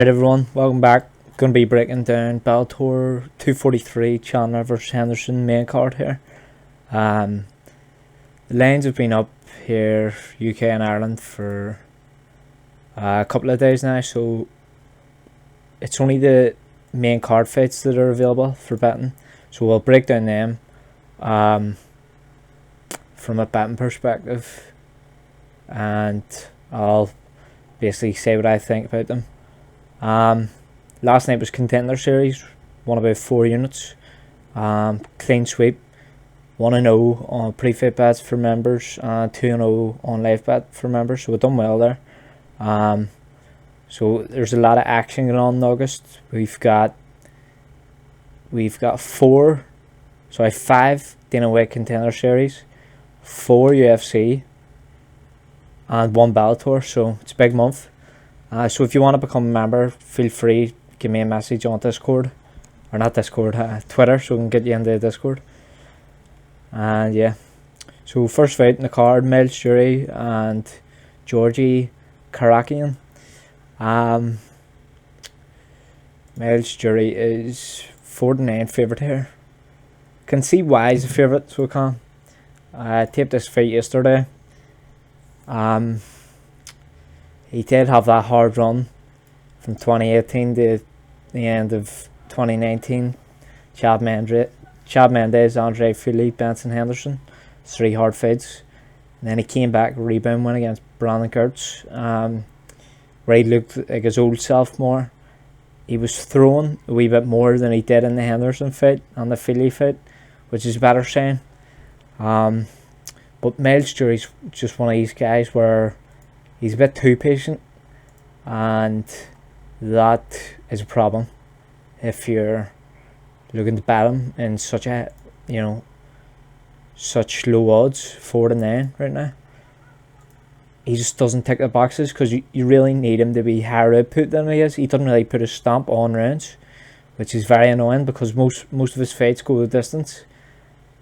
Right everyone, welcome back. Going to be breaking down Bellator 243 Chandler vs Henderson main card here. The lines have been up here, UK and Ireland, for a couple of days now, so it's only the main card fights that are available for betting. So we'll break down them from a betting perspective, and I'll basically say what I think about them. Last night was Contender series, won about 4 units, clean sweep, 1-0 on pre-fit bets for members, 2-0 on live bet for members, so we've done well there. So there's a lot of action going on in August. We've got 5 Dana White Contender series, 4 UFC, and 1 Bellator, so it's a big month. So if you want to become a member, feel free, give me a message on Discord, or not Discord, Twitter, so we can get you into Discord. And yeah, so first fight in the card, Miles Jury and Georgie Karakian. Miles Jury is 4-9 favourite here. Can see why he's a favourite, so I can. I taped this fight yesterday. He did have that hard run from 2018 to the end of 2019. Chad Mendes, Andre Fili, Benson Henderson. 3 hard fights. And then he came back, rebound win against Brandon Gertz, where he looked like his old self more. He was throwing a wee bit more than he did in the Henderson fight and the Fili fight, which is a better sign. But Miles Jury's just one of these guys where he's a bit too patient, and that is a problem if you're looking to bet him in such low odds, 4-9 right now. He just doesn't tick the boxes because you really need him to be higher output than he is. He doesn't really put his stamp on rounds, which is very annoying because most of his fights go the distance,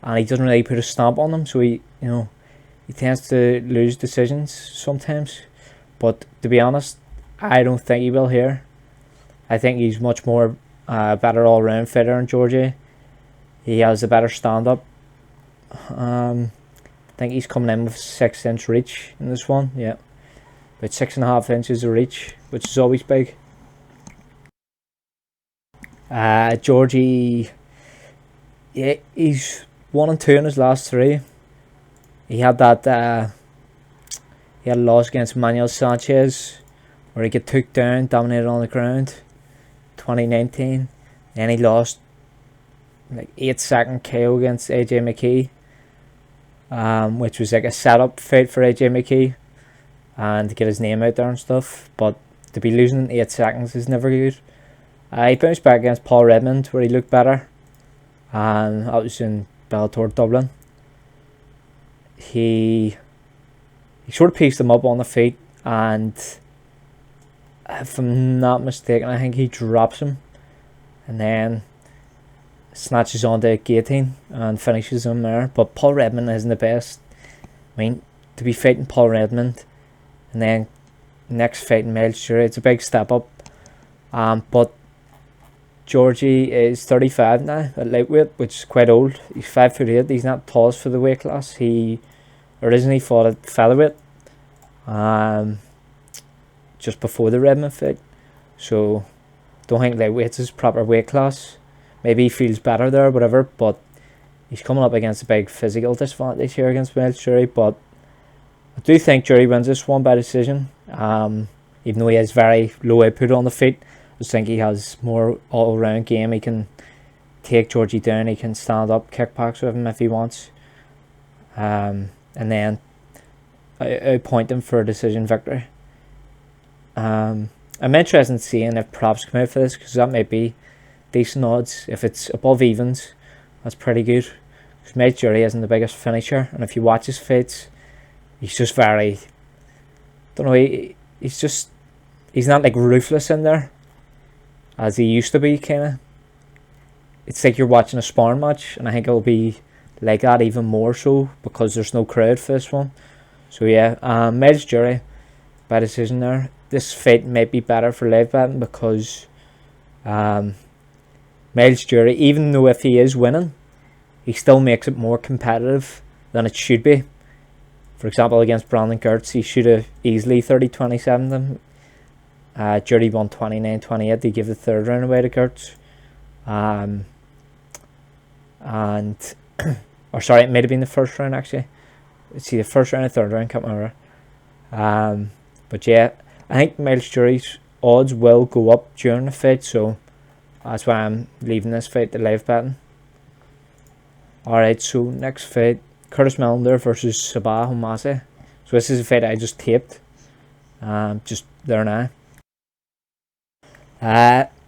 and he doesn't really put a stamp on them, so he tends to lose decisions sometimes. But to be honest, I don't think he will here. I think he's much more better all-round fighter than Georgie. He has a better stand-up. I think he's coming in with 6-inch reach in this one. Yeah, about 6.5 inches of reach, which is always big. Georgie, yeah, he's 1-2 in his last 3. He had that. He had a loss against Manuel Sanchez, where he got took down, dominated on the ground, 2019. Then he lost like 8-second KO against AJ McKee, which was like a setup fight for AJ McKee, and to get his name out there and stuff. But to be losing in 8 seconds is never good. He bounced back against Paul Redmond, where he looked better, and that was in Bellator Dublin. He sort of pieced him up on the feet, and if I'm not mistaken, I think he drops him and then snatches onto guillotine and finishes him there. But Paul Redmond isn't the best. I mean, to be fighting Paul Redmond and then next fighting Miles Jury, it's a big step up. But Georgie is 35 now at lightweight, which is quite old. He's 5'8". He's not tallest for the weight class. He originally fought at featherweight, just before the Redmond fight. So don't think lightweight's his proper weight class. Maybe he feels better there, whatever. But he's coming up against a big physical disadvantage here against Miles Jury. But I do think Jury wins this one by decision. Even though he has very low output on the feet, I just think he has more all-round game. He can take Georgie down. He can stand up, kickbox with him if he wants. And then outpoint him for a decision victory. I'm interested in seeing if props come out for this, because that might be decent odds. If it's above evens, that's pretty good, because Miles Jury isn't the biggest finisher, and if you watch his fights, he's just very, don't know, he's not like ruthless in there as he used to be, kind of. It's like you're watching a sparring match, and I think it'll be like that even more so because there's no crowd for this one. So yeah, Miles Jury by decision there. this fight might be better for live betting because Miles Jury, even though if he is winning, he still makes it more competitive than it should be. For example, against Brandon Gertz, he should have easily 30-27 them. Jury won 29-28. They gave the third round away to Gertz. Or sorry, it might have been the first round actually. Let's see, the first round and third round, can't remember. But yeah, I think Miles Jury's odds will go up during the fight, so that's why I'm leaving this fight to live betting. Alright, so next fight, Curtis Millender versus Sabah Homasi. So this is a fight I just taped. Just there now.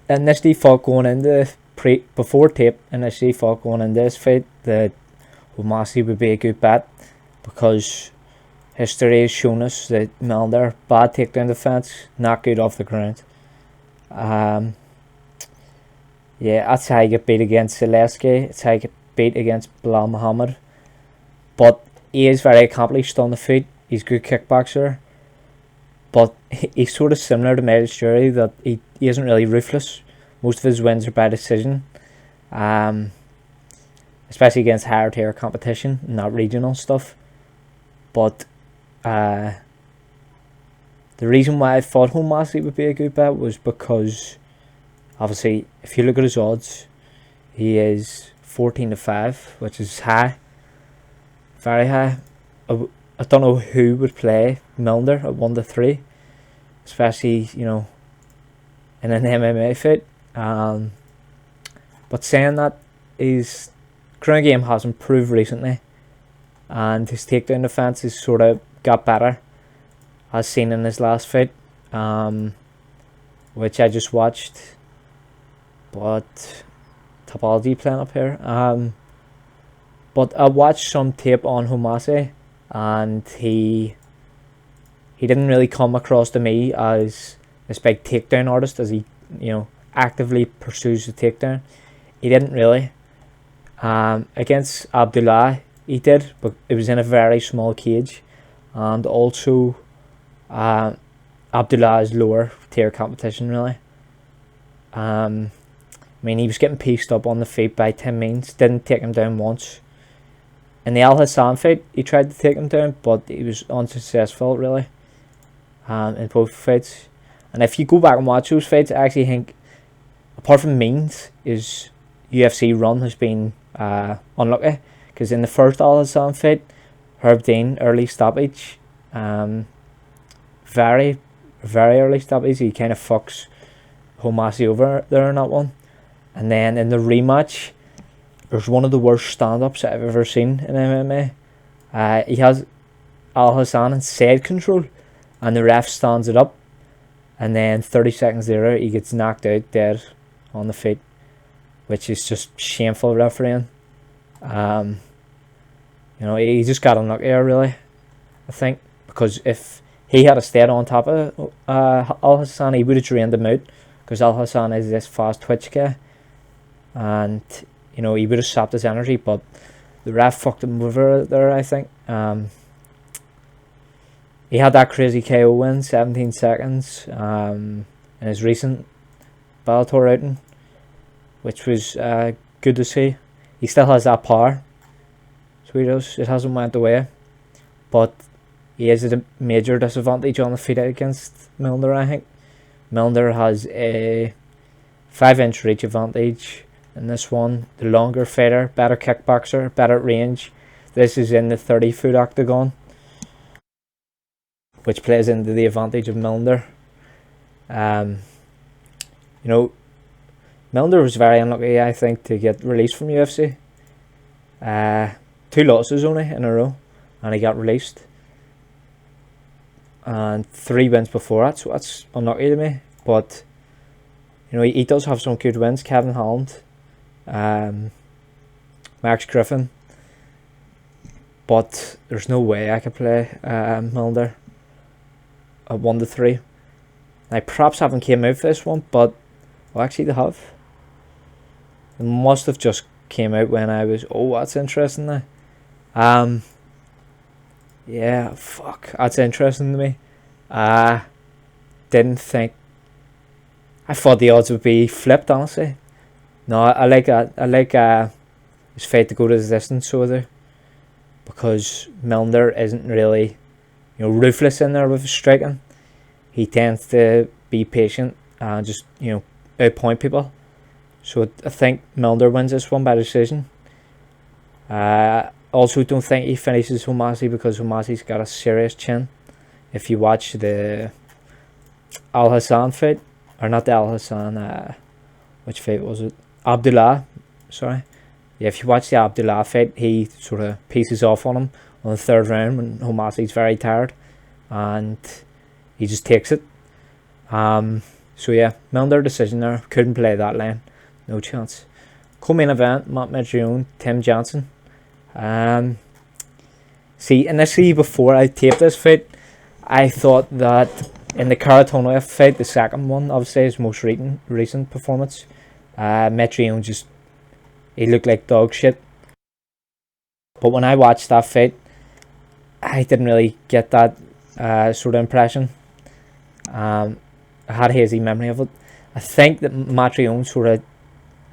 Initially thought going into before tape, initially thought going into this fight that Homasi would be a good bet because history has shown us that Millender, bad takedown defense, not good off the ground. Yeah, that's how he get beat against Zaleski. It's how he get beat against Bilal Muhammad. But he is very accomplished on the feet. He's a good kickboxer. But he's sort of similar to Miles Jury, that he isn't really ruthless. Most of his wins are by decision. Especially against higher tier competition, not regional stuff. But the reason why I thought Homasi would be a good bet was because obviously if you look at his odds, he is 14-5, which is high, very high. I don't know who would play Milner at 1-3, especially, you know, in an MMA fight. But saying that, his ground game has improved recently, and his takedown defense has sort of got better, as seen in his last fight, which I just watched. But topology playing up here. But I watched some tape on Homasi, and he didn't really come across to me as this big takedown artist, as he, you know, actively pursues the takedown. He didn't really. Against Abdullah, he did, but it was in a very small cage, and also Abdullah's lower tier competition really. I mean, he was getting pieced up on the feet by Tim Means, didn't take him down once. In the Al Hassan fight, he tried to take him down, but he was unsuccessful really, in both fights. And if you go back and watch those fights, I actually think, apart from Means, his UFC run has been unlucky. Because in the first Al Hassan fight, Herb Dean, early stoppage, very, very early stoppage, he kind of fucks Homasi over there in that one. And then in the rematch, there's one of the worst stand-ups I've ever seen in MMA. He has Al Hassan in side control, and the ref stands it up, and then 30 seconds later he gets knocked out dead on the feet, which is just shameful refereeing. You know, he just got unlucky there really, I think, because if he had stayed on top of Al Hassan, he would have drained him out, because Al Hassan is this fast twitch guy, and you know, he would have sapped his energy, but the ref fucked him over there, I think. He had that crazy KO win, 17 seconds, in his recent Bellator outing, which was good to see. He still has that power, so he does. It hasn't went away, but he has a major disadvantage on the feet against Milner, I think. Milner has a 5-inch reach advantage in this one. The longer fighter, better kickboxer, better range. This is in the 30-foot octagon, which plays into the advantage of Milner. You know, Milner was very unlucky, I think, to get released from UFC. 2 losses only in a row, and he got released. And 3 wins before that, so that's unlucky to me. But you know, he does have some good wins. Kevin Holland, Max Griffin. But there's no way I could play Milner at 1-3. Now, props haven't came out for this one, but well, actually they have. They must have just came out when I was, oh, that's interesting now. Yeah, fuck, that's interesting to me. didn't think. I thought the odds would be flipped, honestly. No, I like his fight to go to the distance, so do, because Milner isn't really, ruthless in there with his striking. He tends to be patient and just, outpoint people. So I think Milner wins this one by decision. Also don't think he finishes Homasi, because Homasi's got a serious chin. If you watch the Al Hassan fight, or not the Al Hassan, which fight was it? Abdullah, sorry. Yeah, if you watch the Abdullah fight, he sort of pieces off on him on the third round when Homasi's very tired, and he just takes it. So yeah, Milner decision there. Couldn't play that line, no chance. Co-main event: Matt Mitrione, Tim Johnson. See, initially before I taped this fight, I thought that in the Karatonov fight, the second one, obviously his most recent performance, Mitrione he looked like dog shit. But when I watched that fight, I didn't really get that sort of impression. I had a hazy memory of it. I think that Mitrione sort of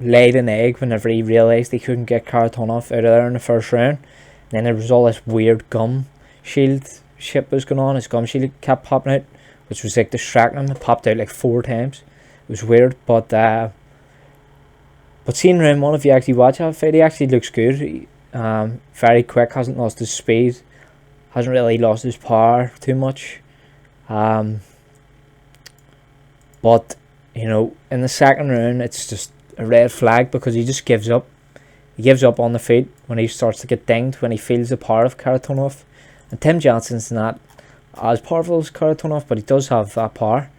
laid an egg whenever he realised he couldn't get Karatonov out of there in the first round. And then there was all this weird gum shield shit was going on. His gum shield kept popping out, which was like distracting him. It popped out like 4 times. It was weird, but seeing round one, if you actually watch that fight, he actually looks good. Very quick, hasn't lost his speed, hasn't really lost his power too much. But in the second round, it's just a red flag, because he just gives up. He gives up on the feet when he starts to get dinged, when he feels the power of Karatonov. And Tim Johnson's not as powerful as Karatonov, but he does have that power.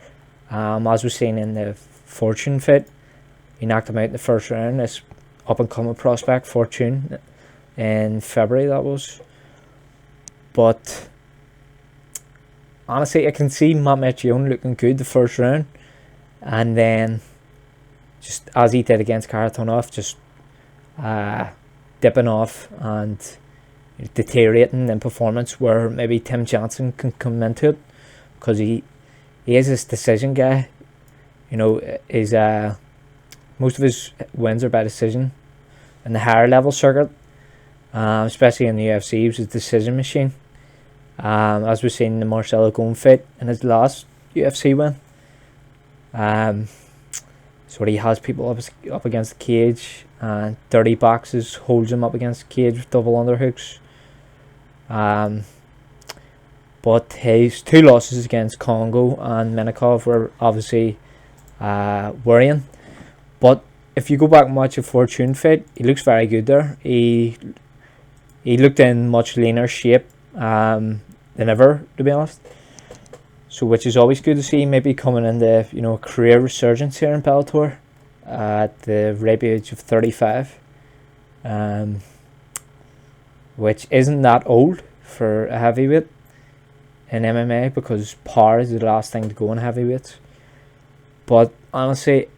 As we've seen in the Fortune fight, he knocked him out in the first round. This up-and-coming prospect, Fortune, in February, that was. But honestly, I can see Matt Mitrione looking good the first round, and then just as he did against Karatonov, just dipping off and deteriorating in performance, where maybe Tim Johnson can come into it, because he is this decision guy. Is most of his wins are by decision in the higher level circuit, especially in the UFC. He was a decision machine, as we've seen in the Marcelo Gone fight in his last UFC win. So he has people up against the cage, and dirty boxes, holds him up against the cage with double underhooks. But his 2 losses against Kongo and Minikov were obviously worrying. But if you go back and watch a Fortune fight, he looks very good there. He looked in much leaner shape than ever, to be honest. So, which is always good to see. Maybe coming into a career resurgence here in Bellator at the ripe age of 35, which isn't that old for a heavyweight in MMA, because power is the last thing to go in heavyweights. But honestly,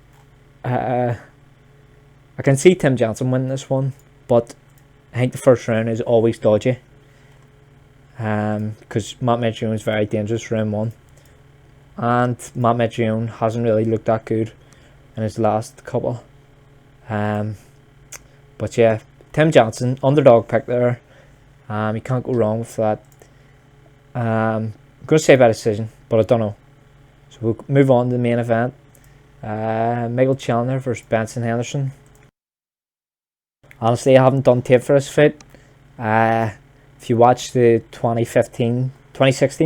I can see Tim Johnson winning this one, but I think the first round is always dodgy, because Matt Mitrione is very dangerous round one, and Matt Mitrione hasn't really looked that good in his last couple. But yeah, Tim Johnson, underdog pick there. You can't go wrong with that. I'm going to say by decision, but I don't know. So we'll move on to the main event. Michael Chandler versus Benson Henderson. Honestly, I haven't done tape for this fight. If you watch the 2016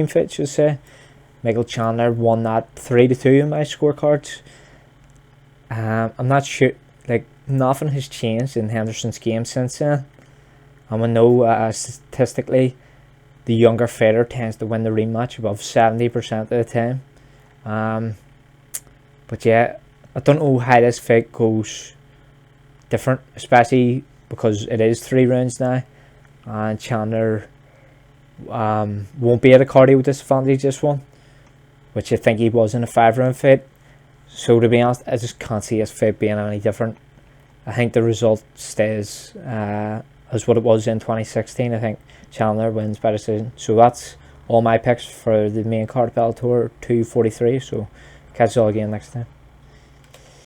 fight, should I say, Michael Chandler won that 3-2 in my scorecards. I'm not sure, nothing has changed in Henderson's game since then. And we know statistically, the younger fighter tends to win the rematch above 70% of the time. But yeah, I don't know how this fight goes different, especially because it is 3 rounds now, and Chandler won't be at a cardio disadvantage this one, which I think he was in a 5-round fight. So to be honest, I just can't see this fight being any different. I think the result stays as what it was in 2016. I think Chandler wins by decision. So that's all my picks for the main card Bellator 243. So catch you all again next time.